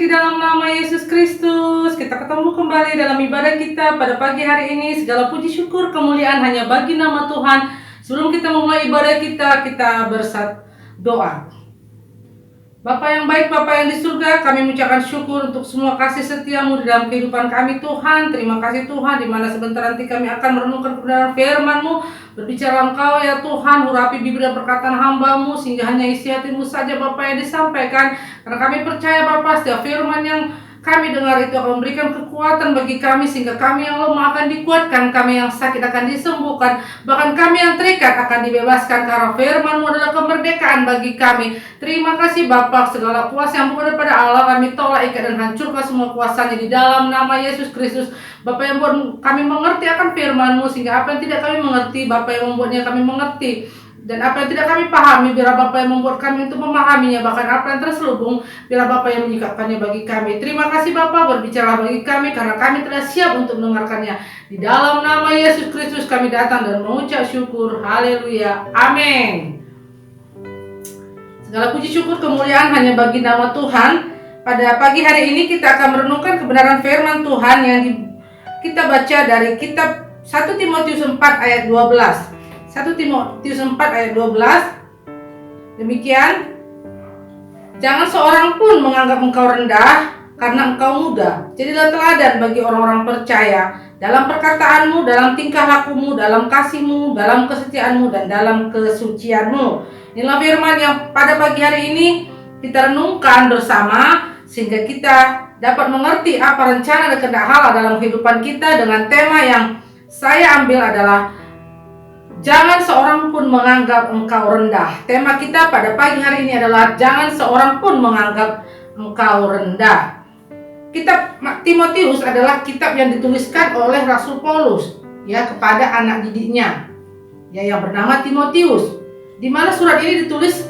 di dalam nama Yesus Kristus. Kita ketemu kembali dalam ibadah kita pada pagi hari ini. Segala puji syukur kemuliaan hanya bagi nama Tuhan. Sebelum kita memulai ibadah kita berdoa. Bapa yang baik, Bapa yang di surga, kami mengucapkan syukur untuk semua kasih setiamu di dalam kehidupan kami Tuhan. Terima kasih Tuhan, di mana sebentar nanti kami akan merenungkan kebenaran firman-Mu. Berbicara Engkau ya Tuhan, urapi bibir dan perkataan hamba-Mu, sehingga hanya isi hati-Mu saja Bapa yang disampaikan. Karena kami percaya Bapa, setiap firman yang kami dengar itu akan memberikan kekuatan bagi kami, sehingga kami yang lemah akan dikuatkan, kami yang sakit akan disembuhkan, bahkan kami yang terikat akan dibebaskan, karena firman-Mu adalah kemerdekaan bagi kami. Terima kasih Bapa, segala kuasa yang bukan daripada Allah kami tolak, ikat dan hancurkan semua kuasanya di dalam nama Yesus Kristus. Bapa yang buat kami mengerti akan firman-Mu, sehingga apa yang tidak kami mengerti, Bapa yang membuatnya kami mengerti. Dan apa yang tidak kami pahami, biar Bapa yang membuat kami untuk memahaminya. Bahkan apa yang terselubung, biar Bapa yang menyikapkannya bagi kami. Terima kasih Bapa, berbicara bagi kami, karena kami telah siap untuk mendengarkannya. Di dalam nama Yesus Kristus kami datang dan mengucap syukur. Haleluya. Amin. Segala puji syukur kemuliaan hanya bagi nama Tuhan. Pada pagi hari ini kita akan merenungkan kebenaran firman Tuhan yang kita baca dari kitab 1 Timotius 4 ayat 12. 1 Timotius 4 ayat 12. Demikian, jangan seorang pun menganggap engkau rendah karena engkau muda. Jadilah teladan bagi orang-orang percaya dalam perkataanmu, dalam tingkah lakumu, dalam kasihmu, dalam kesetiaanmu, dan dalam kesucianmu. Inilah firman yang pada pagi hari ini kita renungkan bersama, sehingga kita dapat mengerti apa rencana dan kehendak Allah dalam kehidupan kita, dengan tema yang saya ambil adalah jangan seorang pun menganggap engkau rendah. Tema kita pada pagi hari ini adalah jangan seorang pun menganggap engkau rendah. Kitab Timotius adalah kitab yang dituliskan oleh Rasul Paulus ya kepada anak didiknya ya yang bernama Timotius. Di mana surat ini ditulis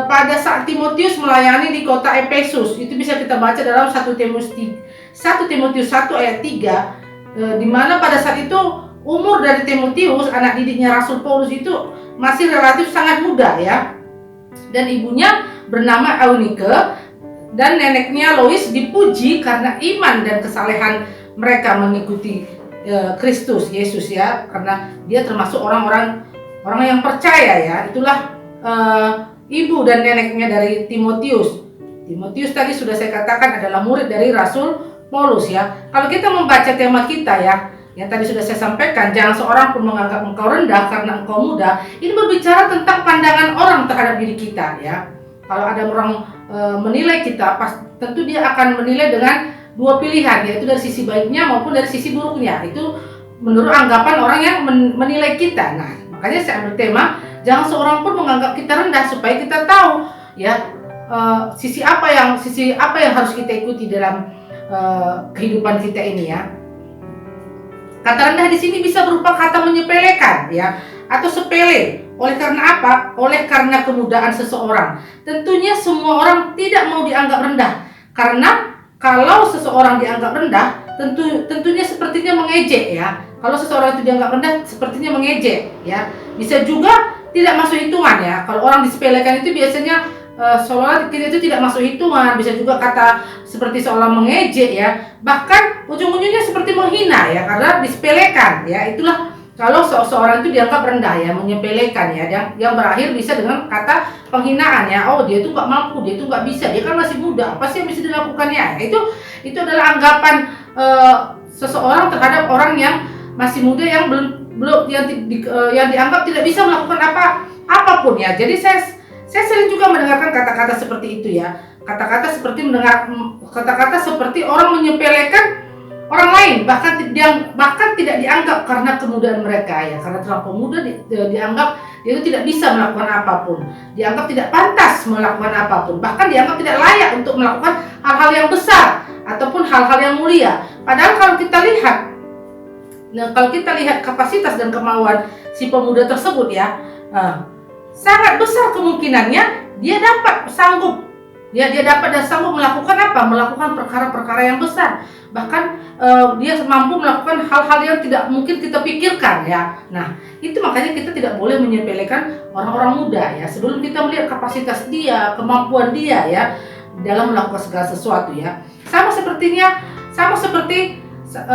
pada saat Timotius melayani di kota Efesus. Itu bisa kita baca dalam 1 Timotius 1 ayat 3 di mana pada saat itu umur dari Timotius, anak didiknya Rasul Paulus, itu masih relatif sangat muda ya. Dan ibunya bernama Eunike dan neneknya Lois dipuji karena iman dan kesalehan mereka mengikuti Kristus Yesus ya, karena dia termasuk orang yang percaya ya. Itulah ibu dan neneknya dari Timotius. Timotius tadi sudah saya katakan adalah murid dari Rasul Paulus ya. Kalau kita membaca tema kita ya, yang tadi sudah saya sampaikan, jangan seorang pun menganggap engkau rendah karena engkau muda. Ini berbicara tentang pandangan orang terhadap diri kita ya. Kalau ada orang menilai kita, tentu dia akan menilai dengan dua pilihan, yaitu dari sisi baiknya maupun dari sisi buruknya. Itu menurut anggapan orang yang menilai kita. Nah, makanya saya ambil tema jangan seorang pun menganggap kita rendah, supaya kita tahu ya sisi apa yang harus kita ikuti dalam kehidupan kita ini ya. Kata rendah di sini bisa berupa kata menyepelekan ya, atau sepele. Oleh karena apa? Oleh karena kemudaan seseorang. Tentunya semua orang tidak mau dianggap rendah. Karena kalau seseorang dianggap rendah, tentunya sepertinya mengejek ya. Kalau seseorang itu dianggap rendah, sepertinya mengejek ya. Bisa juga tidak masuk hitungan ya. Kalau orang disepelekan itu biasanya seolah kita itu tidak masuk hitungan. Bisa juga kata seperti seolah mengejek ya, bahkan ujung-ujungnya seperti menghina ya, karena disepelekan ya. Itulah kalau seseorang itu dianggap rendah ya, menyepelekan ya, yang berakhir bisa dengan kata penghinaan ya. Oh, dia itu nggak mampu, dia itu nggak bisa, dia kan masih muda, apa sih yang bisa dilakukannya ya. Itu adalah anggapan seseorang terhadap orang yang masih muda, yang belum yang dianggap tidak bisa melakukan apapun ya. Jadi saya sering juga mendengarkan kata-kata seperti itu ya. Kata-kata seperti orang menyepelekan orang lain, bahkan tidak dianggap karena kemudaan mereka ya. Karena terlampau muda dianggap dia itu tidak bisa melakukan apapun, dianggap tidak pantas melakukan apapun, bahkan dianggap tidak layak untuk melakukan hal-hal yang besar ataupun hal-hal yang mulia. Padahal kalau kita lihat kapasitas dan kemauan si pemuda tersebut ya, sangat besar kemungkinannya dia dapat sanggup melakukan melakukan perkara-perkara yang besar. Bahkan dia mampu melakukan hal-hal yang tidak mungkin kita pikirkan ya. Nah, itu makanya kita tidak boleh menyepelekan orang-orang muda ya. Sebelum kita melihat kapasitas dia, kemampuan dia ya, dalam melakukan segala sesuatu ya.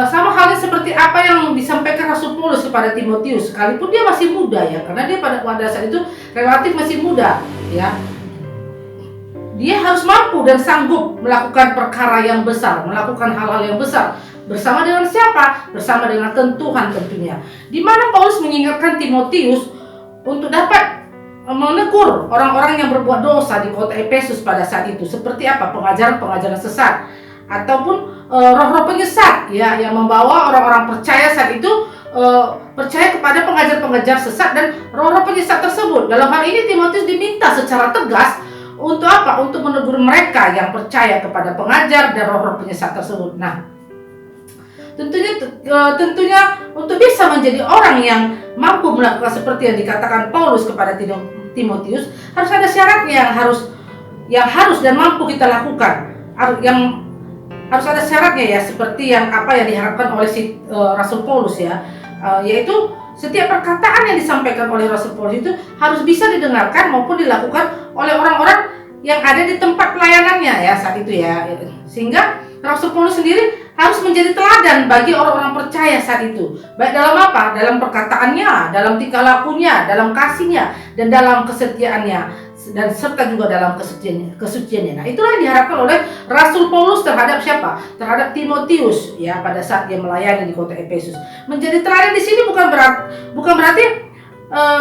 Sama halnya seperti apa yang disampaikan Rasul Paulus kepada Timotius, sekalipun dia masih muda ya, karena dia pada saat itu relatif masih muda ya. Dia harus mampu dan sanggup melakukan perkara yang besar, melakukan hal-hal yang besar. Bersama dengan siapa? Bersama dengan Tuhan tentunya. Di mana Paulus mengingatkan Timotius untuk dapat menegur orang-orang yang berbuat dosa di kota Efesus pada saat itu. Seperti apa? Pengajaran-pengajaran sesat ataupun roh-roh penyesat ya, yang membawa orang-orang percaya saat itu percaya kepada pengajar-pengajar sesat dan roh-roh penyesat tersebut. Dalam hal ini Timotius diminta secara tegas untuk apa? Untuk menegur mereka yang percaya kepada pengajar dan roh-roh penyesat tersebut. Nah, tentunya untuk bisa menjadi orang yang mampu melakukan seperti yang dikatakan Paulus kepada Timotius, harus ada syaratnya yang harus dan mampu kita lakukan. Yang harus ada syaratnya ya, seperti yang diharapkan oleh Rasul Paulus ya, yaitu setiap perkataan yang disampaikan oleh Rasul Paulus itu harus bisa didengarkan maupun dilakukan oleh orang-orang yang ada di tempat pelayanannya ya saat itu ya. Sehingga Rasul Paulus sendiri harus menjadi teladan bagi orang-orang percaya saat itu, baik dalam apa? Dalam perkataannya, dalam tingkah lakunya, dalam kasihnya, dan dalam kesetiaannya, dan serta juga dalam kesuciannya. Nah, itulah yang diharapkan oleh Rasul Paulus terhadap siapa? Terhadap Timotius ya, pada saat dia melayani di kota Efesus. Menjadi teladan di sini bukan berarti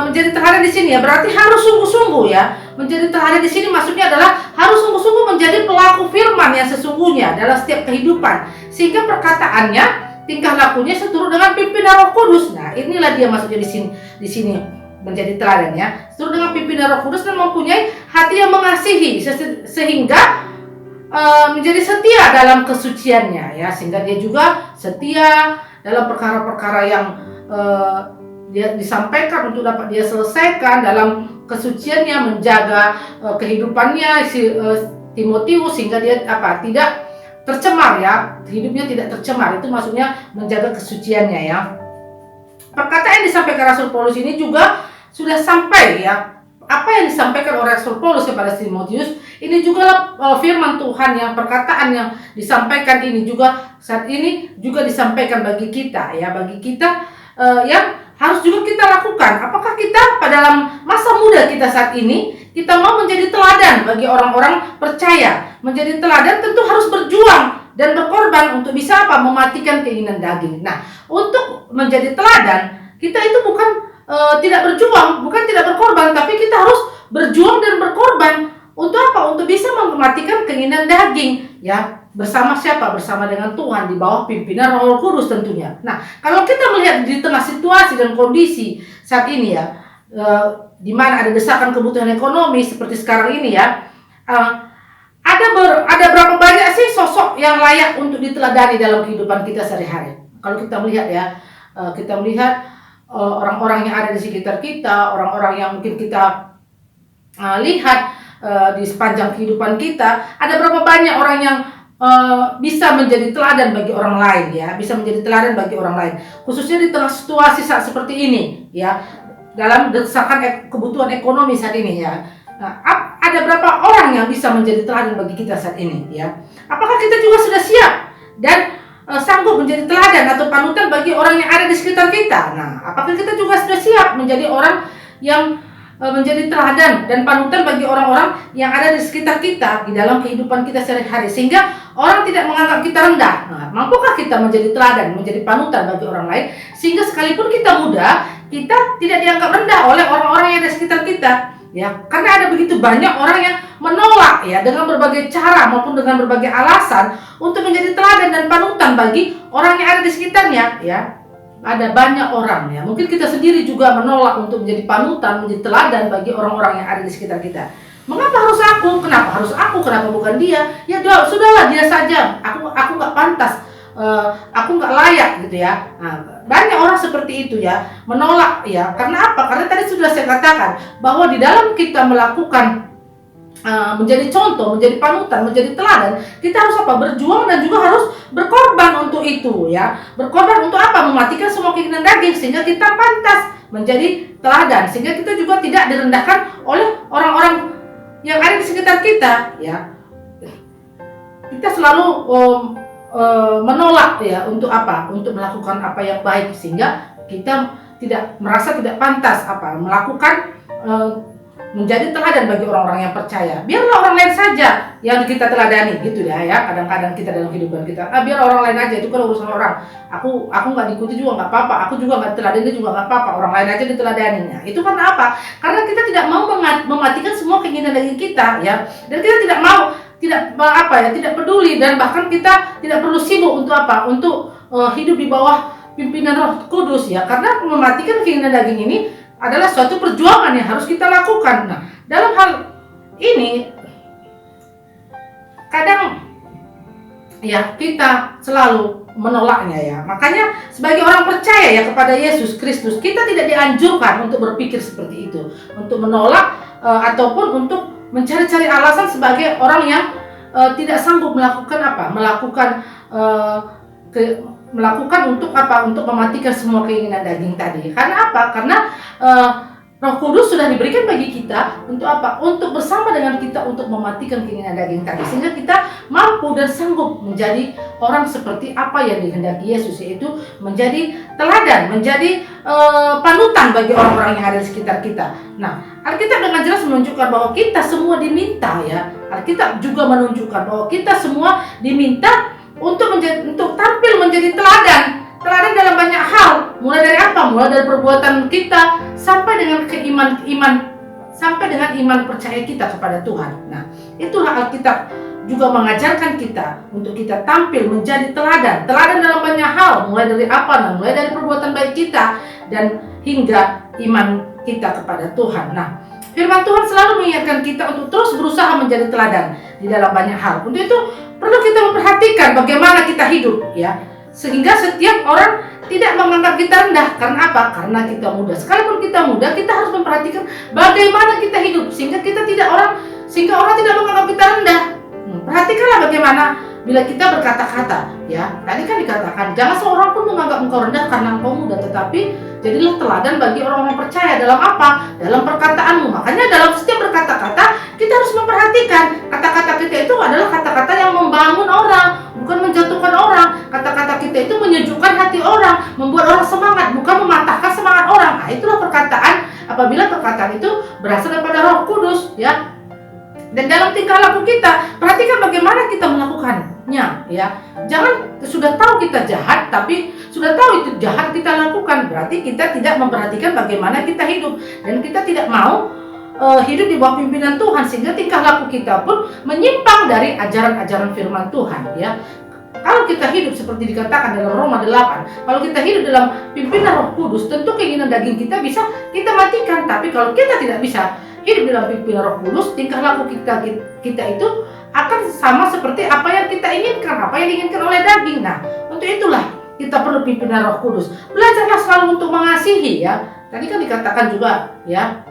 menjadi teladan di sini ya berarti harus sungguh-sungguh ya. Menjadi teladan di sini maksudnya adalah harus sungguh-sungguh menjadi pelaku firman yang sesungguhnya dalam setiap kehidupan, sehingga perkataannya, tingkah lakunya seturut dengan pimpinan Roh Kudus. Nah, inilah dia maksudnya di sini menjadi teladan ya, seturut dengan pimpinan Roh Kudus dan mempunyai hati yang mengasihi sehingga menjadi setia dalam kesuciannya ya, sehingga dia juga setia dalam perkara-perkara yang dia disampaikan untuk dapat dia selesaikan dalam kesuciannya, menjaga kehidupannya Timotius sehingga dia tidak tercemar ya, hidupnya tidak tercemar. Itu maksudnya menjaga kesuciannya ya. Perkataan yang disampaikan Rasul Paulus ini juga sudah sampai ya. Apa yang disampaikan oleh Rasul Paulus kepada Timotius ini juga firman Tuhan, yang perkataan yang disampaikan ini juga saat ini juga disampaikan bagi kita ya, bagi kita yang harus juga kita lakukan. Apakah kita pada dalam masa muda kita saat ini kita mau menjadi teladan bagi orang-orang percaya? Menjadi teladan tentu harus berjuang dan berkorban untuk bisa mematikan keinginan daging. Nah, untuk menjadi teladan kita itu bukan tidak berjuang, bukan tidak berkorban, tapi kita harus berjuang dan berkorban untuk apa? Untuk bisa mematikan keinginan daging ya. Bersama siapa? Bersama dengan Tuhan, di bawah pimpinan Roh Kudus tentunya. Nah, kalau kita melihat di tengah situasi dan kondisi saat ini ya, di mana ada desakan kebutuhan ekonomi seperti sekarang ini ya, ada berapa banyak sih sosok yang layak untuk diteladani dalam kehidupan kita sehari-hari? Kalau kita melihat ya, kita melihat orang-orang yang ada di sekitar kita, orang-orang yang mungkin kita lihat di sepanjang kehidupan kita, ada berapa banyak orang yang bisa menjadi teladan bagi orang lain ya, bisa menjadi teladan bagi orang lain, khususnya di tengah situasi saat seperti ini ya, dalam desakan kebutuhan ekonomi saat ini ya. Nah, ada berapa orang yang bisa menjadi teladan bagi kita saat ini ya? Apakah kita juga sudah siap dan sanggup menjadi teladan atau panutan bagi orang yang ada di sekitar kita? Nah, apakah kita juga sudah siap menjadi orang yang menjadi teladan dan panutan bagi orang-orang yang ada di sekitar kita di dalam kehidupan kita sehari-hari, sehingga orang tidak menganggap kita rendah? Nah, mampukah kita menjadi teladan, menjadi panutan bagi orang lain, sehingga sekalipun kita muda, kita tidak dianggap rendah oleh orang-orang yang ada di sekitar kita ya? Karena ada begitu banyak orang yang menolak ya, dengan berbagai cara maupun dengan berbagai alasan untuk menjadi teladan dan panutan bagi orang yang ada di sekitarnya ya. Ada banyak orang ya, mungkin kita sendiri juga menolak untuk menjadi panutan, menjadi teladan bagi orang-orang yang ada di sekitar kita. Mengapa harus aku? Kenapa harus aku? Kenapa bukan dia? Ya sudahlah, dia saja. Aku nggak pantas, aku nggak layak gitu ya. Nah, banyak orang seperti itu ya, menolak ya. Karena apa? Karena tadi sudah saya katakan bahwa di dalam kita melakukan menjadi contoh, menjadi panutan, menjadi teladan, kita harus apa? Berjuang dan juga harus berkorban untuk itu ya. Berkorban untuk apa? Mematikan semua keinginan daging sehingga kita pantas menjadi teladan, sehingga kita juga tidak direndahkan oleh orang-orang yang ada di sekitar kita ya. kita selalu menolak ya, untuk apa? Untuk melakukan apa yang baik, sehingga kita tidak merasa tidak pantas melakukan menjadi teladan bagi orang-orang yang percaya. Biarlah orang lain saja yang kita teladani gitu ya. Kadang-kadang kita dalam kehidupan kita, biar orang lain aja, itu kan urusan orang. Aku nggak diikuti juga nggak apa-apa, aku juga nggak teladani juga nggak apa-apa, orang lain aja diteladaninya. Itu karena apa? Karena kita tidak mau mematikan semua keinginan daging kita ya, dan kita tidak peduli, dan bahkan kita tidak perlu sibuk untuk hidup di bawah pimpinan Roh Kudus ya, karena mematikan keinginan daging ini adalah suatu perjuangan yang harus kita lakukan. Nah, dalam hal ini kadang ya kita selalu menolaknya ya. Makanya sebagai orang percaya ya kepada Yesus Kristus, kita tidak dianjurkan untuk berpikir seperti itu, untuk menolak ataupun untuk mencari-cari alasan sebagai orang yang tidak sanggup melakukan untuk mematikan semua keinginan daging tadi. Karena apa? Karena Roh Kudus sudah diberikan bagi kita untuk untuk bersama dengan kita untuk mematikan keinginan daging tadi, sehingga kita mampu dan sanggup menjadi orang seperti apa yang dikehendaki Yesus, yaitu menjadi teladan, menjadi panutan bagi orang-orang yang ada di sekitar kita. Nah, Alkitab dengan jelas menunjukkan bahwa kita semua diminta ya. Alkitab juga menunjukkan bahwa kita semua diminta untuk tampil menjadi teladan dalam banyak hal. Mulai dari mulai dari perbuatan kita sampai dengan sampai dengan iman percaya kita kepada Tuhan. Nah, itulah Alkitab juga mengajarkan kita untuk kita tampil menjadi teladan dalam banyak hal, mulai dari mulai dari perbuatan baik kita dan hingga iman kita kepada Tuhan. Nah, firman Tuhan selalu mengingatkan kita untuk terus berusaha menjadi teladan di dalam banyak hal. Untuk itu perlu kita memperhatikan bagaimana kita hidup ya, sehingga setiap orang tidak menganggap kita rendah. Karena apa? Karena kita muda. Sekalipun kita muda, kita harus memperhatikan bagaimana kita hidup sehingga orang tidak menganggap kita rendah. Perhatikanlah bagaimana bila kita berkata-kata ya. Tadi kan dikatakan jangan seorang pun menganggap engkau rendah karena engkau muda, tetapi jadilah teladan bagi orang-orang percaya dalam dalam perkataanmu. Makanya dalam setiap berkata-kata kita harus memperhatikan kata-kata kita itu adalah kata-kata yang membangun orang, bukan menjatuhkan orang. Kata-kata kita itu menyejukkan hati orang, membuat orang semangat, bukan mematahkan semangat orang. Nah, itulah perkataan apabila perkataan itu berasal daripada Roh Kudus ya. Dan dalam tingkah laku kita, perhatikan bagaimana kita melakukannya ya. Jangan sudah tahu kita jahat, tapi sudah tahu itu jahat kita lakukan, berarti kita tidak memperhatikan bagaimana kita hidup, dan kita tidak mau hidup di bawah pimpinan Tuhan, sehingga tingkah laku kita pun menyimpang dari ajaran-ajaran firman Tuhan ya. Kalau kita hidup seperti dikatakan dalam Roma 8, kalau kita hidup dalam pimpinan Roh Kudus, tentu keinginan daging kita bisa kita matikan. Tapi kalau kita tidak bisa hidup dalam pimpinan Roh Kudus, tingkah laku kita itu akan sama seperti apa yang kita inginkan, apa yang diinginkan oleh daging. Nah, untuk itulah kita perlu pimpinan Roh Kudus. Belajarlah selalu untuk mengasihi ya. Tadi kan dikatakan juga ya,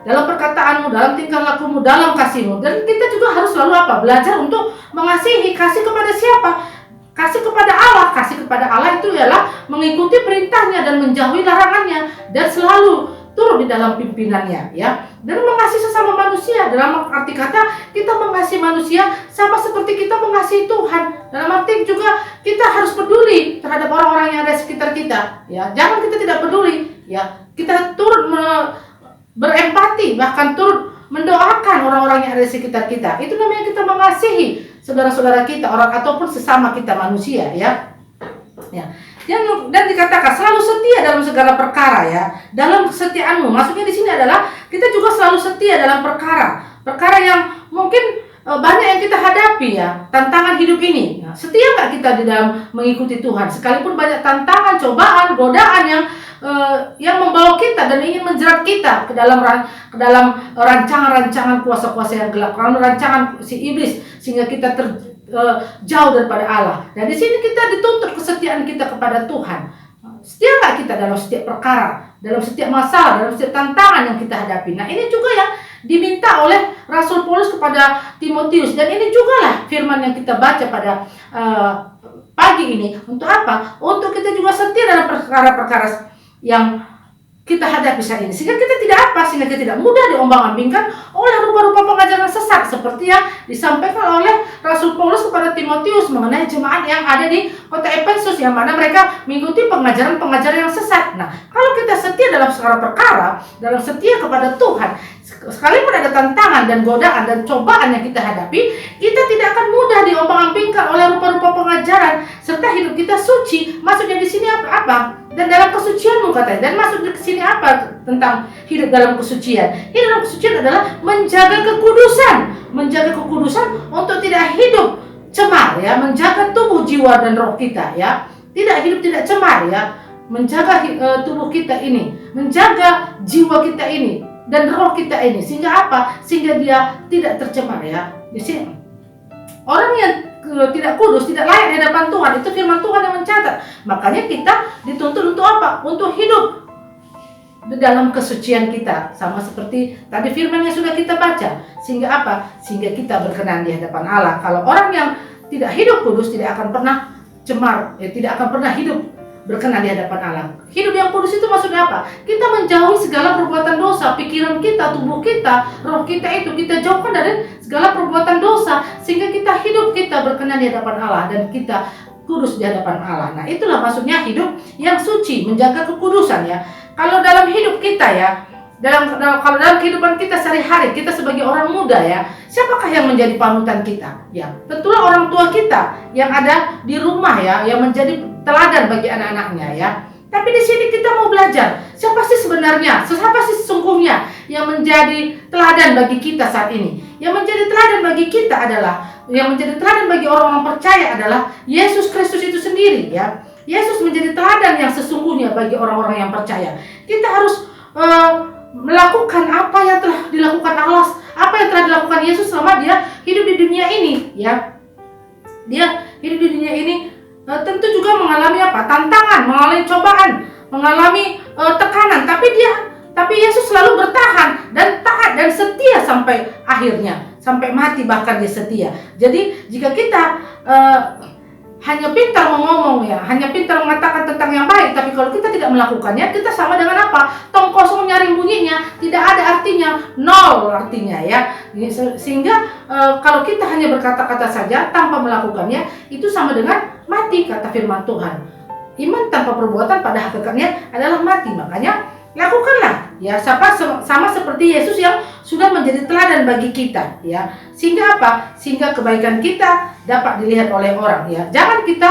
dalam perkataanmu, dalam tingkah lakumu, dalam kasihmu. Dan kita juga harus selalu belajar untuk mengasihi. Kasih kepada siapa? Kasih kepada Allah. Kasih kepada Allah itu ialah mengikuti perintahnya dan menjauhi larangannya, dan selalu turut di dalam pimpinannya ya. Dan mengasihi sesama manusia, dalam arti kata kita mengasihi manusia sama seperti kita mengasihi Tuhan. Dalam arti juga kita harus peduli terhadap orang-orang yang ada di sekitar kita ya. Jangan kita tidak peduli ya. Kita turut berempati, bahkan turut mendoakan orang-orang yang ada di sekitar kita. Itu namanya kita mengasihi saudara-saudara kita, orang ataupun sesama kita manusia ya. Dan dikatakan selalu setia dalam segala perkara ya. Dalam kesetiaanmu, maksudnya di sini adalah kita juga selalu setia dalam perkara yang mungkin banyak yang kita hadapi ya, tantangan hidup ini. Nah, setia nggak kita di dalam mengikuti Tuhan, sekalipun banyak tantangan, cobaan, godaan yang membawa kita dan ingin menjerat kita ke dalam rancangan-rancangan kuasa-kuasa yang gelap, rancangan si iblis, sehingga kita jauh daripada Allah. Dan di sini kita dituntut kesetiaan kita kepada Tuhan. Setia nggak kita dalam setiap perkara, dalam setiap masalah, dalam setiap tantangan yang kita hadapi. Nah, ini juga yang diminta oleh Rasul Paulus kepada Timotius, dan ini juga lah firman yang kita baca pada pagi ini. Untuk apa? Untuk kita juga setia dalam perkara-perkara yang kita hadapi saat ini, sehingga kita sehingga kita tidak mudah diombang-ambingkan oleh rupa-rupa pengajaran sesat seperti yang disampaikan oleh Rasul Paulus kepada Timotius mengenai jemaat yang ada di kota Efesus, yang mana mereka mengikuti pengajaran-pengajaran yang sesat. Nah, kalau kita setia dalam segala perkara, dalam setia kepada Tuhan, sekalipun ada tantangan dan godaan dan cobaan yang kita hadapi, kita tidak akan mudah diombang-ambingkan oleh rupa-rupa pengajaran, serta hidup kita suci. Maksudnya di sini apa? Dan dalam kesucianmu katanya. Dan maksud di sini apa tentang hidup dalam kesucian? Hidup dalam kesucian adalah menjaga kekudusan. Menjaga kekudusan untuk tidak hidup cemar, ya, menjaga tubuh, jiwa dan roh kita, ya. Tidak cemar, ya. Menjaga tubuh kita ini, menjaga jiwa kita ini dan roh kita ini, sehingga apa? Sehingga dia tidak tercemar, ya. Di sini orang yang tidak kudus, tidak layak di hadapan Tuhan, itu firman Tuhan yang mencatat. Makanya kita dituntut untuk apa? Untuk hidup di dalam kesucian kita, sama seperti tadi firman yang sudah kita baca. Sehingga apa? Sehingga kita berkenan di hadapan Allah. Kalau orang yang tidak hidup kudus tidak akan pernah cemar, tidak akan pernah hidup berkenan di hadapan Allah. Hidup yang kudus itu maksudnya apa? Kita menjauhi segala perbuatan dosa, pikiran kita, tubuh kita, roh kita itu kita jauhkan dari segala perbuatan dosa, sehingga kita berkenan di hadapan Allah dan kita kudus di hadapan Allah. Nah, itulah maksudnya hidup yang suci, menjaga kekudusan, ya. Kalau dalam hidup kita, ya, kalau dalam kehidupan kita sehari-hari, kita sebagai orang muda, ya, siapakah yang menjadi panutan kita? Ya, tentulah orang tua kita yang ada di rumah, ya, yang menjadi teladan bagi anak-anaknya, ya. Tapi di sini kita mau belajar, siapa sih sesungguhnya yang menjadi teladan bagi kita saat ini? Yang menjadi teladan bagi kita yang menjadi teladan bagi orang-orang percaya adalah Yesus Kristus itu sendiri, ya. Yesus menjadi teladan yang sesungguhnya bagi orang-orang yang percaya. Kita harus melakukan apa yang telah dilakukan Allah, apa yang telah dilakukan Yesus selama dia hidup di dunia ini, ya. Dia hidup di dunia ini tentu juga mengalami tantangan, mengalami cobaan, mengalami tekanan, tapi Yesus selalu bertahan dan taat dan setia sampai akhirnya, sampai mati bahkan dia setia. Jadi jika kita hanya pintar ngomong, ya, hanya pintar mengatakan tentang yang baik, tapi kalau kita tidak melakukannya, kita sama dengan apa? Tong kosong nyaring bunyinya, tidak ada artinya, nol artinya, ya. Sehingga kalau kita hanya berkata-kata saja tanpa melakukannya, itu sama dengan mati, kata firman Tuhan. Iman tanpa perbuatan pada hakikatnya adalah mati. Makanya lakukanlah, ya, sama seperti Yesus yang sudah menjadi teladan bagi kita, ya. Sehingga apa? Sehingga kebaikan kita dapat dilihat oleh orang, ya. Jangan kita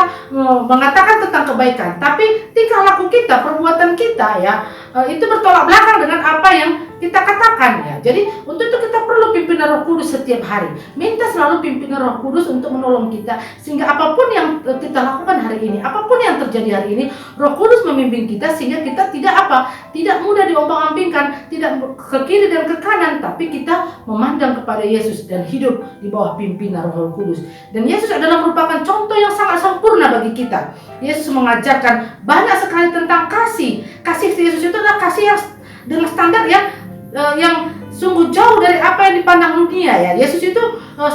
mengatakan tentang kebaikan, tapi tingkah laku kita, perbuatan kita, ya, itu bertolak belakang dengan apa yang kita katakan, ya. Jadi untuk itu kita perlu pimpinan Roh Kudus setiap hari. Minta selalu pimpinan Roh Kudus untuk menolong kita, sehingga apapun yang kita lakukan hari ini, apapun yang terjadi hari ini, Roh Kudus memimpin kita, sehingga kita tidak mudah diombang-ambingkan, tidak ke kiri dan ke kanan, tapi kita memandang kepada Yesus dan hidup di bawah pimpinan Roh Kudus. Dan Yesus adalah merupakan contoh yang sangat sempurna bagi kita. Yesus mengajarkan banyak sekali tentang kasih. Kasih Yesus itu adalah kasih yang dengan standar yang sungguh jauh dari apa yang dipandang dunia, ya. Yesus itu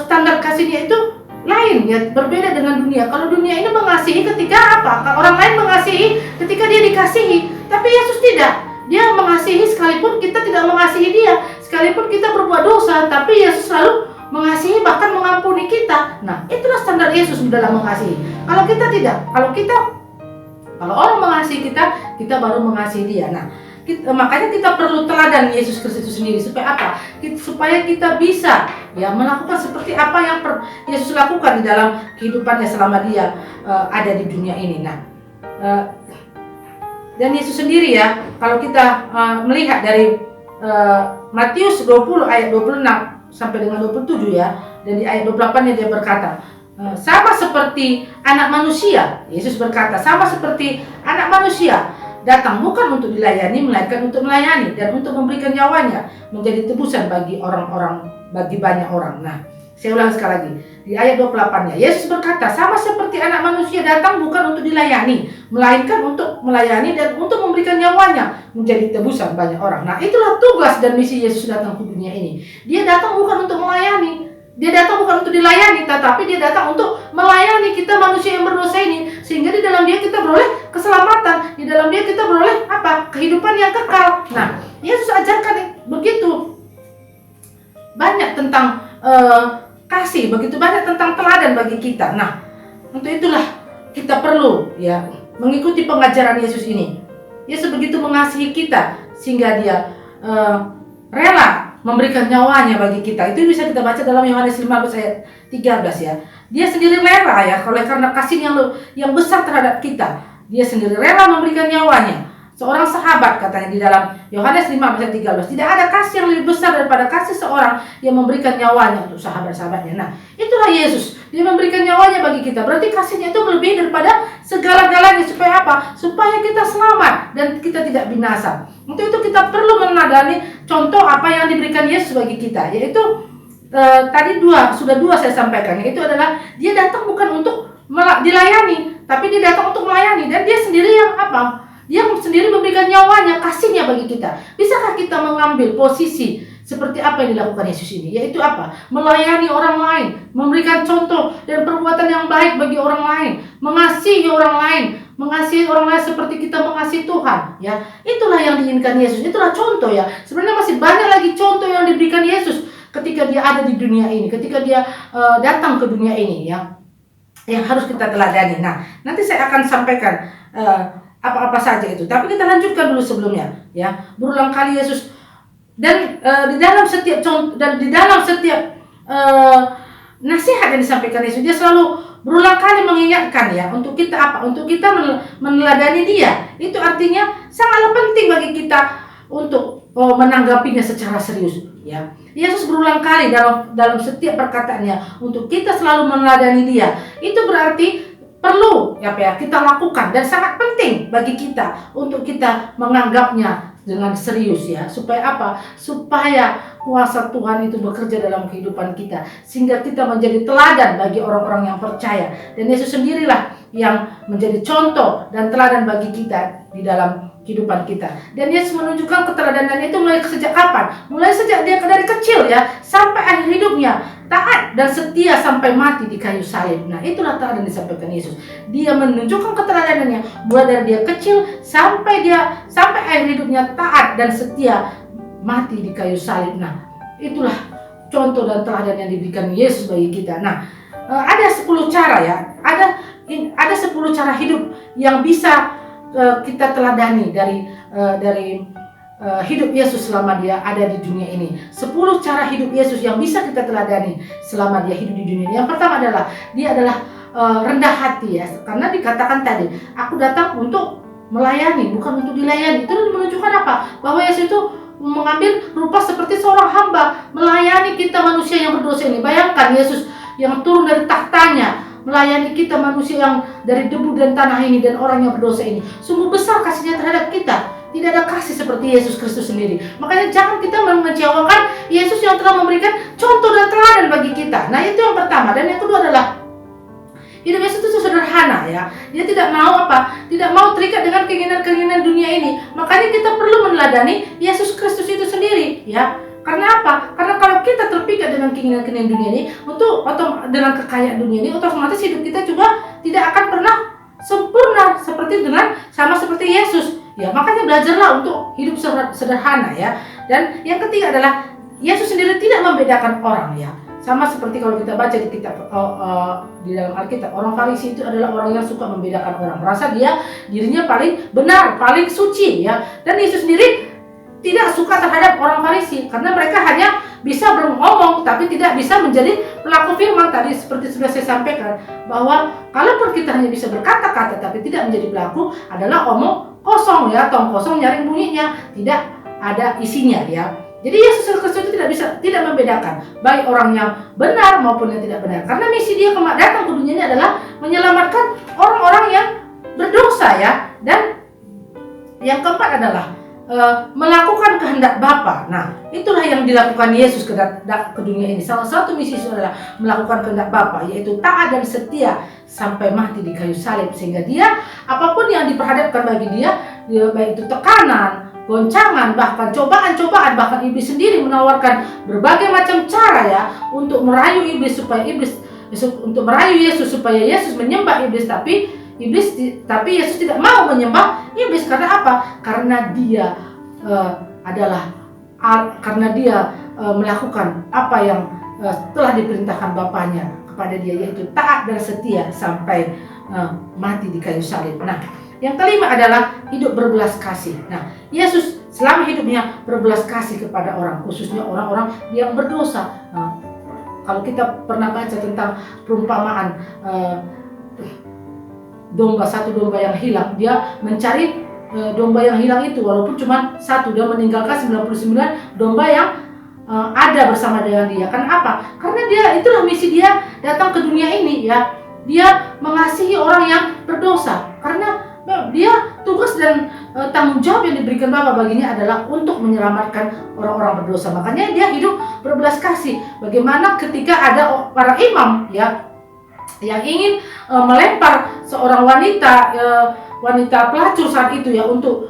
standar kasihnya itu lain, ya, berbeda dengan dunia. Kalau dunia ini mengasihi ketika kalau orang lain mengasihi ketika dia dikasihi, tapi Yesus tidak. Dia mengasihi sekalipun kita tidak mengasihi dia, sekalipun kita berbuat dosa, tapi Yesus selalu mengasihi, bahkan mengampuni kita. Nah, itulah standar Yesus dalam mengasihi. Kalau kita tidak, kalau orang mengasihi kita, kita baru mengasihi dia. Nah, makanya kita perlu teladan Yesus Kristus itu sendiri. Supaya apa? Supaya kita bisa, ya, melakukan seperti apa yang Yesus lakukan di dalam kehidupannya selama dia ada di dunia ini. Nah, dan Yesus sendiri, ya, kalau kita melihat dari Matius 20 ayat 26 sampai dengan 27, ya, dan di ayat 28-nya dia berkata, sama seperti anak manusia, Yesus berkata, sama seperti anak manusia datang bukan untuk dilayani, melainkan untuk melayani dan untuk memberikan nyawanya menjadi tebusan bagi banyak orang. Nah, saya ulang sekali lagi di ayat 28-nya, Yesus berkata, sama seperti anak manusia datang bukan untuk dilayani, melainkan untuk melayani dan untuk memberikan nyawanya menjadi tebusan banyak orang. Nah, itulah tugas dan misi Yesus datang ke dunia ini. Dia datang bukan untuk melayani, dia datang bukan untuk dilayani, tetapi dia datang untuk melayani kita manusia yang berdosa ini, sehingga di dalam dia kita beroleh keselamatan. di dalam Dia kita beroleh apa? Kehidupan yang kekal. Nah, Yesus ajarkan begitu banyak tentang kasih, begitu banyak tentang teladan bagi kita. Nah, untuk itulah kita perlu ya mengikuti pengajaran Yesus ini. Yesus begitu mengasihi kita sehingga Dia rela memberikan nyawanya bagi kita. Itu bisa kita baca dalam Yohanes 15 ayat 13 ya. Dia sendiri rela ya, oleh karena kasih yang besar terhadap kita. Dia sendiri rela memberikan nyawanya. Seorang sahabat katanya di dalam Yohanes 15 ayat 13, tidak ada kasih yang lebih besar daripada kasih seorang yang memberikan nyawanya untuk sahabat-sahabatnya. Nah, itulah Yesus. Dia memberikan nyawanya bagi kita. Berarti kasihnya itu lebih daripada segala-galanya. Supaya apa? Supaya kita selamat dan kita tidak binasa. Untuk itu kita perlu meneladani contoh apa yang diberikan Yesus bagi kita. Yaitu tadi sudah dua saya sampaikan. Yaitu adalah Dia datang bukan untuk dilayani, tapi Dia datang untuk melayani. Dan Dia sendiri yang apa? Dia sendiri memberikan nyawanya, kasihnya bagi kita. Bisakah kita mengambil posisi seperti apa yang dilakukan Yesus ini? Yaitu apa? Melayani orang lain, memberikan contoh dan perbuatan yang baik bagi orang lain, mengasihi orang lain seperti kita mengasihi Tuhan. Ya, itulah yang diinginkan Yesus. Itulah contoh ya. Sebenarnya masih banyak lagi contoh yang diberikan Yesus ketika Dia ada di dunia ini, ketika Dia datang ke dunia ini ya, yang harus kita teladani. Nah, nanti saya akan sampaikan apa-apa saja itu. Tapi kita lanjutkan dulu sebelumnya ya. Berulang kali Yesus dan di dalam setiap contoh dan di dalam setiap nasihat yang disampaikan Yesus, Dia selalu berulang kali mengingatkan ya untuk kita apa? Untuk kita meneladani Dia. Itu artinya sangatlah penting bagi kita untuk menanggapinya secara serius ya. Yesus berulang kali dalam setiap perkataannya untuk kita selalu meneladani Dia. Itu berarti perlu ya kita lakukan dan sangat penting bagi kita untuk kita menganggapnya dengan serius ya. Supaya apa? Supaya kuasa Tuhan itu bekerja dalam kehidupan kita sehingga kita menjadi teladan bagi orang-orang yang percaya. Dan Yesus sendirilah yang menjadi contoh dan teladan bagi kita di dalam kehidupan kita. Dan Yesus menunjukkan keteladanan itu mulai sejak kapan? Mulai sejak Dia dari kecil ya sampai akhir hidupnya, taat dan setia sampai mati di kayu salib. Nah, itulah teladan yang disampaikan Yesus. Dia menunjukkan keteladanannya mulai dari Dia kecil sampai akhir hidupnya, taat dan setia mati di kayu salib. Nah, itulah contoh dan teladan yang diberikan Yesus bagi kita. Nah, ada 10 cara ya. Ada 10 cara hidup yang bisa kita teladani dari hidup Yesus selama Dia ada di dunia ini. 10 cara hidup Yesus yang bisa kita teladani selama Dia hidup di dunia ini. Yang pertama adalah Dia adalah rendah hati ya. Karena dikatakan tadi, aku datang untuk melayani, bukan untuk dilayani. Itu menunjukkan apa? Bahwa Yesus itu mengambil rupa seperti seorang hamba, melayani kita manusia yang berdosa ini. Bayangkan Yesus yang turun dari tahtanya melayani kita manusia yang dari debu dan tanah ini dan orang yang berdosa ini. Sungguh besar kasihnya terhadap kita. Tidak ada kasih seperti Yesus Kristus sendiri. Makanya jangan kita mengecewakan Yesus yang telah memberikan contoh dan teladan bagi kita. Nah, itu yang pertama. Dan yang kedua adalah hidup Yesus itu sederhana ya. Dia tidak mau tidak mau terikat dengan keinginan-keinginan dunia ini. Makanya kita perlu meneladani Yesus Kristus itu sendiri ya. Karena apa? Karena kalau kita terpikat dengan keinginan-keinginan dunia ini, dengan kekayaan dunia ini, otomatis hidup kita juga tidak akan pernah sempurna sama seperti Yesus. Ya, makanya belajarlah untuk hidup sederhana ya. Dan yang ketiga adalah Yesus sendiri tidak membedakan orang ya. Sama seperti kalau kita baca di kitab di dalam Alkitab, orang Farisi itu adalah orang yang suka membedakan orang, merasa dirinya paling benar, paling suci ya. Dan Yesus sendiri tidak suka terhadap orang Farisi karena mereka hanya bisa berngomong tapi tidak bisa menjadi pelaku firman. Tadi seperti sudah saya sampaikan bahwa kalaupun kita hanya bisa berkata-kata tapi tidak menjadi pelaku adalah omong kosong ya, tong kosong nyaring bunyinya, tidak ada isinya ya. Jadi Yesus Kristus itu tidak membedakan baik orang yang benar maupun yang tidak benar, karena misi Dia datang ke dunia ini adalah menyelamatkan orang-orang yang berdosa ya. Dan yang keempat adalah melakukan kehendak Bapa. Nah, itulah yang dilakukan Yesus ke dunia ini. Salah satu misi Yesus adalah melakukan kehendak Bapa, yaitu taat dan setia sampai mati di kayu salib, sehingga Dia apapun yang diperhadapkan bagi Dia baik itu tekanan, goncangan, bahkan cobaan-cobaan, bahkan iblis sendiri menawarkan berbagai macam cara ya untuk merayu Yesus supaya Yesus menyembah iblis, tapi Tapi Yesus tidak mau menyembah iblis. Karena apa? Karena dia melakukan apa yang telah diperintahkan Bapaknya kepada dia, yaitu taat dan setia sampai mati di kayu salib. Nah, yang kelima adalah hidup berbelas kasih. Nah, Yesus selama hidupnya berbelas kasih kepada orang, khususnya orang-orang yang berdosa. Nah, kalau kita pernah baca tentang perumpamaan satu domba yang hilang, dia mencari domba yang hilang itu, walaupun cuma satu, dia meninggalkan 99 domba yang ada bersama dengan dia. Kenapa? Karena itulah misi dia datang ke dunia ini, ya. Dia mengasihi orang yang berdosa. Karena dia tugas dan tanggung jawab yang diberikan Bapa baginya adalah untuk menyelamatkan orang-orang berdosa. Makanya dia hidup berbelas kasih. Bagaimana ketika ada para imam, ya, yang ingin melempar seorang wanita pelacur saat itu, ya, untuk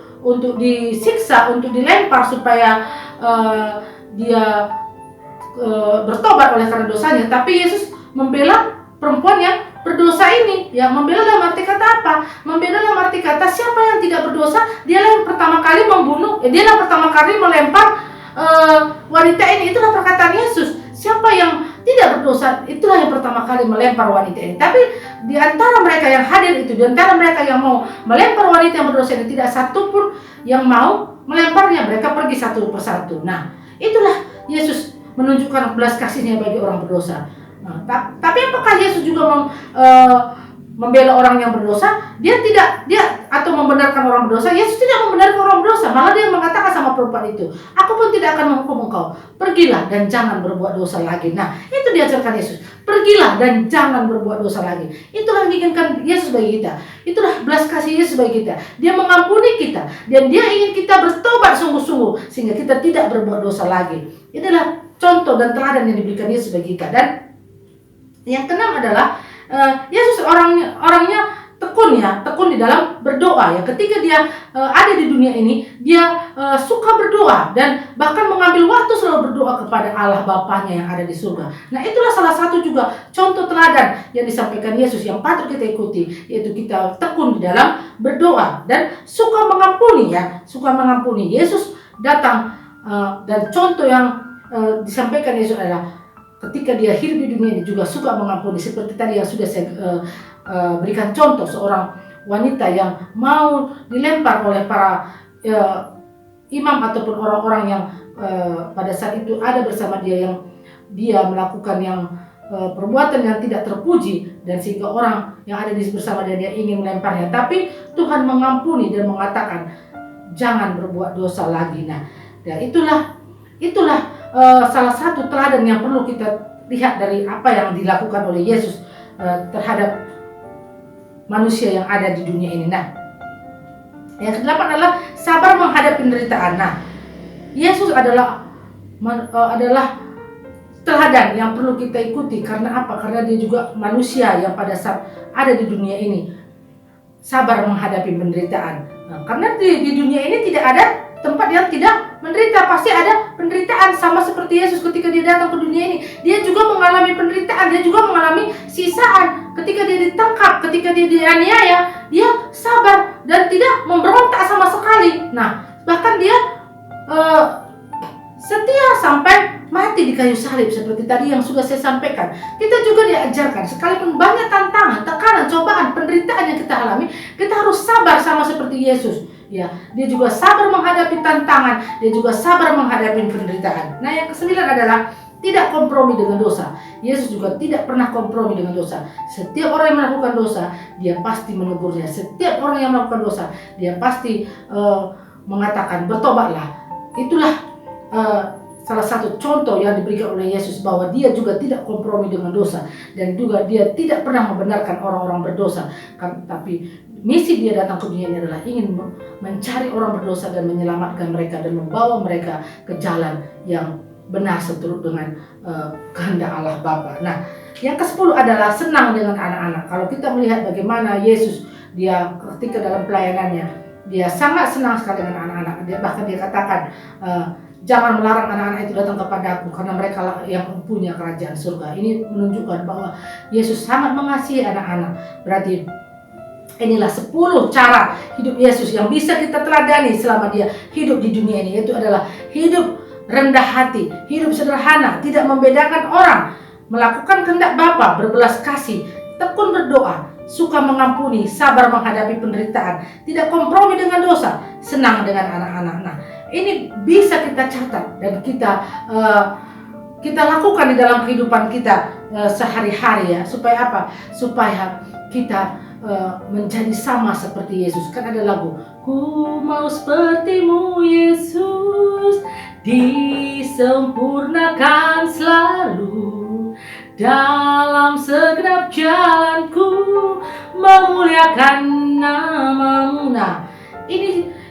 disiksa, untuk dilempar supaya dia bertobat oleh karena dosanya. Tapi Yesus membela perempuan yang berdosa ini, ya. Membela dalam arti kata apa? Membela dalam arti kata siapa yang tidak berdosa, dialah yang pertama kali membunuh, dialah yang pertama kali melempar wanita ini. Itulah perkataan Yesus. Siapa yang tidak berdosa, itulah yang pertama kali melempar wanita ini. Tapi di antara mereka yang hadir itu, di antara mereka yang mau melempar wanita yang berdosa ini, tidak satu pun yang mau melemparnya. Mereka pergi satu persatu. Nah, itulah Yesus menunjukkan belas kasihnya bagi orang berdosa. Nah, tapi apakah Yesus juga membela orang yang berdosa? Dia atau membenarkan orang berdosa? Yesus tidak membenarkan orang berdosa. Malah dia mengatakan sama perempuan itu, aku pun tidak akan menghukum engkau. Pergilah dan jangan berbuat dosa lagi. Nah, itu diajarkan Yesus. Pergilah dan jangan berbuat dosa lagi. Itulah yang diinginkan Yesus bagi kita. Itulah belas kasih Yesus bagi kita. Dia mengampuni kita dan dia ingin kita bertobat sungguh-sungguh sehingga kita tidak berbuat dosa lagi. Itulah contoh dan teladan yang diberikan Yesus bagi kita. Dan yang keenam adalah Yesus orangnya tekun di dalam berdoa, ya. Ketika dia ada di dunia ini, dia suka berdoa dan bahkan mengambil waktu selalu berdoa kepada Allah Bapaknya yang ada di surga. Nah, itulah salah satu juga contoh teladan yang disampaikan Yesus yang patut kita ikuti, yaitu kita tekun di dalam berdoa dan suka mengampuni, ya. Suka mengampuni. Yesus datang dan contoh yang disampaikan Yesus adalah ketika dia hidup di dunia ini juga suka mengampuni. Seperti tadi yang sudah saya berikan contoh, seorang wanita yang mau dilempar oleh para imam ataupun orang-orang yang pada saat itu ada bersama dia, yang dia melakukan yang perbuatan yang tidak terpuji, dan sehingga orang yang ada bersama dia ingin melemparnya. Tapi Tuhan mengampuni dan mengatakan jangan berbuat dosa lagi. Nah, dan itulah salah satu teladan yang perlu kita lihat dari apa yang dilakukan oleh Yesus terhadap manusia yang ada di dunia ini. Nah, yang kedelapan adalah sabar menghadapi penderitaan. Nah, Yesus adalah teladan yang perlu kita ikuti. Karena apa? Karena dia juga manusia yang pada saat ada di dunia ini sabar menghadapi penderitaan. Nah, karena di dunia ini tidak ada tempat yang tidak menderita, pasti ada penderitaan. Sama seperti Yesus ketika dia datang ke dunia ini, dia juga mengalami penderitaan, dia juga mengalami siksaan. Ketika dia ditangkap, ketika dia dianiaya, dia sabar dan tidak memberontak sama sekali. Nah, bahkan dia setia sampai mati di kayu salib, seperti tadi yang sudah saya sampaikan. Kita juga diajarkan, sekalipun banyak tantangan, tekanan, cobaan, penderitaan yang kita alami, kita harus sabar sama seperti Yesus. Ya, dia juga sabar menghadapi tantangan, dia juga sabar menghadapi penderitaan. Nah, yang kesembilan adalah tidak kompromi dengan dosa. Yesus juga tidak pernah kompromi dengan dosa. Setiap orang yang melakukan dosa, dia pasti menegurnya. Setiap orang yang melakukan dosa, dia pasti mengatakan bertobatlah. Itulah salah satu contoh yang diberikan oleh Yesus, bahwa dia juga tidak kompromi dengan dosa, dan juga dia tidak pernah membenarkan orang-orang berdosa. Tapi misi dia datang ke dunia ini adalah ingin mencari orang berdosa dan menyelamatkan mereka dan membawa mereka ke jalan yang benar seturut dengan kehendak Allah Bapa. Nah, yang ke-10 adalah senang dengan anak-anak. Kalau kita melihat bagaimana Yesus, dia ketika dalam pelayanannya, dia sangat senang sekali dengan anak-anak. Bahkan dia katakan, jangan melarang anak-anak itu datang kepada aku, karena mereka lah yang mempunyai kerajaan surga. Ini menunjukkan bahwa Yesus sangat mengasihi anak-anak. Berarti Inilah 10 cara hidup Yesus yang bisa kita teladani selama dia hidup di dunia ini, yaitu adalah hidup rendah hati, hidup sederhana, tidak membedakan orang, melakukan kehendak Bapa, berbelas kasih, tekun berdoa, suka mengampuni, sabar menghadapi penderitaan, tidak kompromi dengan dosa, senang dengan anak-anak. Nah, ini bisa kita catat dan kita lakukan di dalam kehidupan kita sehari-hari ya. Supaya apa? Supaya kita menjadi sama seperti Yesus. Kan ada lagu, ku mau sepertimu Yesus, disempurnakan selalu dalam segenap jalanku, memuliakan namamu. Nah,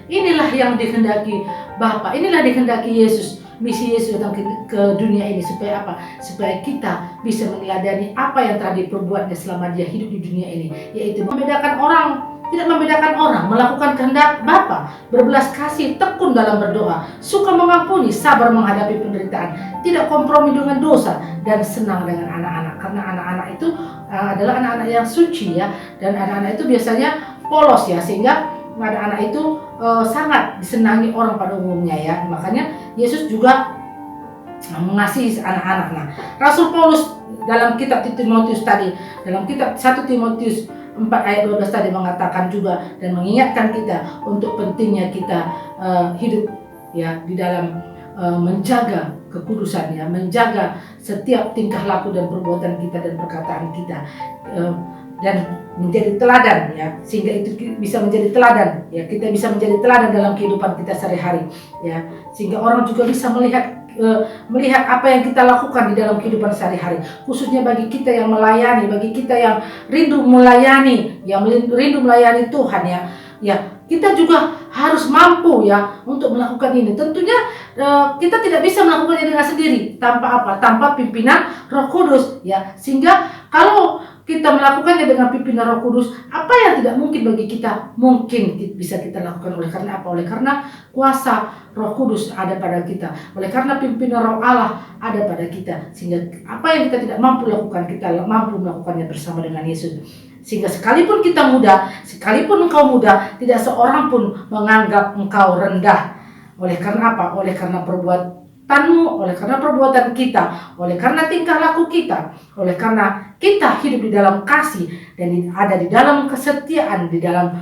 inilah yang dikehendaki Bapa, inilah dikehendaki Yesus. Misi Yesus datang ke dunia ini supaya apa? Supaya kita bisa meneladani apa yang telah diperbuatnya selama dia hidup di dunia ini, yaitu tidak membedakan orang, melakukan kehendak Bapa, berbelas kasih, tekun dalam berdoa, suka mengampuni, sabar menghadapi penderitaan, tidak kompromi dengan dosa, dan senang dengan anak-anak. Karena anak-anak itu adalah anak-anak yang suci ya, dan anak-anak itu biasanya polos ya, sehingga anak-anak itu sangat disenangi orang pada umumnya ya. Makanya Yesus juga mengasihi anak-anak. Nah, Rasul Paulus dalam kitab Timotius tadi, dalam kitab 1 Timotius 4 ayat 12 tadi mengatakan juga dan mengingatkan kita untuk pentingnya kita hidup ya di dalam menjaga kekudusan ya, menjaga setiap tingkah laku dan perbuatan kita dan perkataan kita, dan menjadi teladan ya, sehingga itu bisa menjadi teladan ya, kita bisa menjadi teladan dalam kehidupan kita sehari-hari ya, sehingga orang juga bisa melihat apa yang kita lakukan di dalam kehidupan sehari-hari, khususnya bagi kita yang melayani, bagi kita yang rindu melayani, yang rindu melayani Tuhan ya, kita juga harus mampu ya untuk melakukan ini. Tentunya kita tidak bisa melakukannya dengan sendiri, tanpa apa? Tanpa pimpinan Roh Kudus ya, sehingga kalau kita melakukannya dengan pimpinan Roh Kudus, apa yang tidak mungkin bagi kita mungkin bisa kita lakukan. Oleh karena apa? Oleh karena kuasa Roh Kudus ada pada kita, oleh karena pimpinan Roh Allah ada pada kita, sehingga apa yang kita tidak mampu lakukan, kita mampu melakukannya bersama dengan Yesus. Sehingga sekalipun kita muda, sekalipun engkau muda, tidak seorang pun menganggap engkau rendah. Oleh karena apa? Oleh karena perbuatanmu, oleh karena perbuatan kita, oleh karena tingkah laku kita, oleh karena kita hidup di dalam kasih dan ada di dalam kesetiaan, di dalam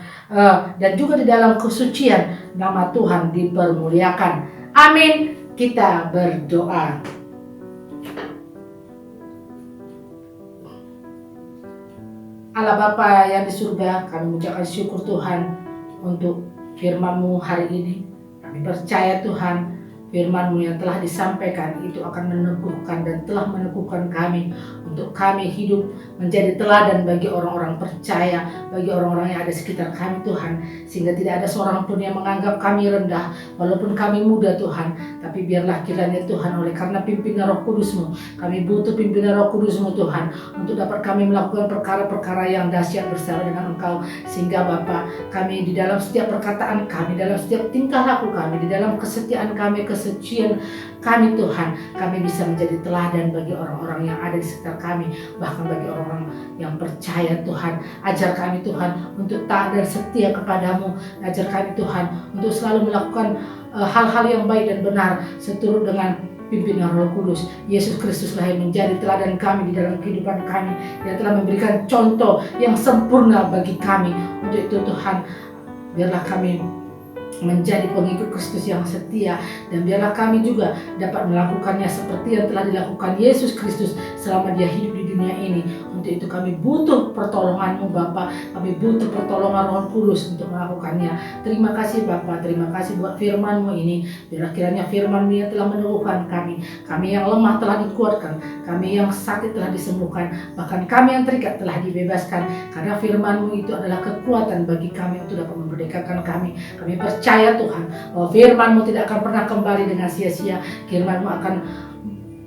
dan juga di dalam kesucian, nama Tuhan dipermuliakan. Amin. Kita berdoa. Allah Bapa yang di surga, kami mengucapkan syukur Tuhan untuk firman-Mu hari ini. Kami percaya Tuhan, firman-Mu yang telah disampaikan itu akan meneguhkan dan telah meneguhkan kami untuk kami hidup menjadi teladan bagi orang-orang percaya, bagi orang-orang yang ada sekitar kami Tuhan, sehingga tidak ada seorang pun yang menganggap kami rendah walaupun kami muda Tuhan. Tapi biarlah kiranya Tuhan, oleh karena pimpinan Roh Kudus-Mu, kami butuh pimpinan Roh Kudus-Mu Tuhan, untuk dapat kami melakukan perkara-perkara yang dahsyat bersama dengan Engkau, sehingga Bapa, kami di dalam setiap perkataan kami, dalam setiap tingkah laku kami, di dalam kesetiaan kami, kesucian kami Tuhan, kami bisa menjadi teladan bagi orang-orang yang ada di sekitar kami, bahkan bagi orang-orang yang percaya Tuhan. Ajar kami Tuhan untuk taat dan setia kepadamu. Ajar kami Tuhan untuk selalu melakukan hal-hal yang baik dan benar seturut dengan pimpinan Roh Kudus. Yesus Kristuslah yang menjadi teladan kami di dalam kehidupan kami, yang telah memberikan contoh yang sempurna bagi kami. Untuk itu Tuhan, biarlah kami menjadi pengikut Kristus yang setia, dan biarlah kami juga dapat melakukannya seperti yang telah dilakukan Yesus Kristus selama dia hidup di dunia ini. Untuk itu kami butuh pertolongan-Mu Bapa, kami butuh pertolongan Roh Kudus untuk melakukannya. Terima kasih Bapa, terima kasih buat firman-Mu ini. Biarlah kiranya firman-Mu yang telah meneguhkan kami yang lemah telah dikuatkan, kami yang sakit telah disembuhkan, bahkan kami yang terikat telah dibebaskan, karena firman-Mu itu adalah kekuatan bagi kami untuk dapat memerdekakan kami. Kami percaya Tuhan bahwa firman-Mu tidak akan pernah kembali dengan sia-sia. Firman-Mu akan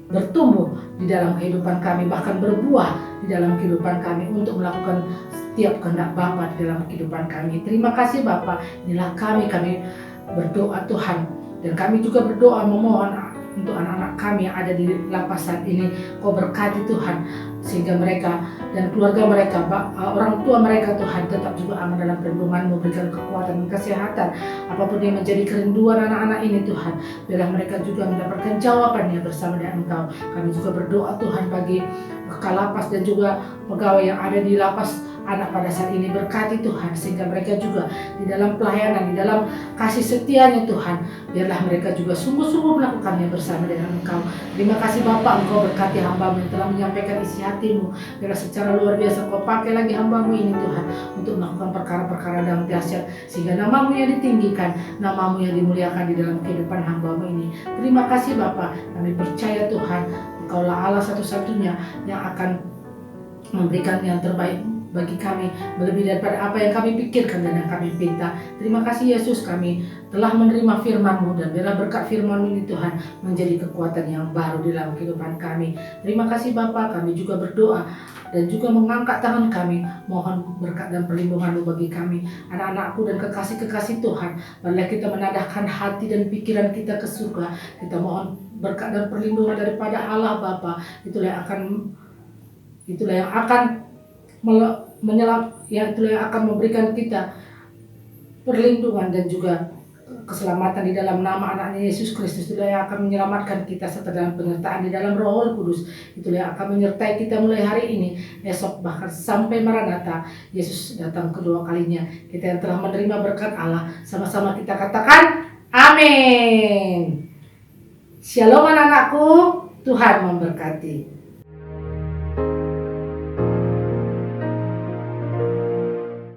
bertumbuh di dalam kehidupan kami, bahkan berbuah di dalam kehidupan kami untuk melakukan setiap kehendak Bapa di dalam kehidupan kami. Terima kasih Bapa. Inilah kami berdoa Tuhan, dan kami juga berdoa memohon untuk anak-anak kami yang ada di lapas saat ini. Kau berkati Tuhan, sehingga mereka dan keluarga mereka, orang tua mereka Tuhan, tetap juga aman dalam perlindungan-Mu. Berikan kekuatan dan kesehatan apapun yang menjadi kerinduan anak-anak ini Tuhan, biarlah mereka juga mendapatkan jawabannya bersama dengan Engkau. Kami juga berdoa Tuhan bagi Kalapas dan juga pegawai yang ada di lapas anak pada saat ini. Berkati Tuhan, sehingga mereka juga di dalam pelayanan, di dalam kasih setianya Tuhan, biarlah mereka juga sungguh-sungguh melakukannya bersama dengan Engkau. Terima kasih Bapa, Engkau berkati hamba-Mu yang telah menyampaikan isi hati-Mu. Biarlah secara luar biasa Engkau pakai lagi hamba-Mu ini Tuhan, untuk melakukan perkara-perkara yang dahsyat, sehingga nama-Mu yang ditinggikan, nama-Mu yang dimuliakan di dalam kehidupan hamba-Mu ini. Terima kasih Bapa, kami percaya Tuhan, Engkaulah Allah satu-satunya yang akan memberikan yang terbaik bagi kami, lebih daripada apa yang kami pikirkan dan yang kami minta. Terima kasih Yesus, kami telah menerima firman-Mu, dan biarlah berkat firman-Mu ini Tuhan menjadi kekuatan yang baru di dalam kehidupan kami. Terima kasih Bapa, kami juga berdoa dan juga mengangkat tangan kami, mohon berkat dan perlindungan-Mu bagi kami, anak-anakku dan kekasih-kekasih Tuhan. Marilah kita menadahkan hati dan pikiran kita ke surga. Kita mohon berkat dan perlindungan daripada Allah Bapa. Itulah yang akan itulah yang akan memberikan kita perlindungan dan juga keselamatan di dalam nama anaknya Yesus Kristus. Itulah yang akan menyelamatkan kita, serta dalam penyertaan di dalam Roh Kudus. Itulah yang akan menyertai kita mulai hari ini, esok, bahkan sampai Maranatha, Yesus datang kedua kalinya. Kita yang telah menerima berkat Allah, sama-sama kita katakan amin. Shalom anak-anakku, Tuhan memberkati.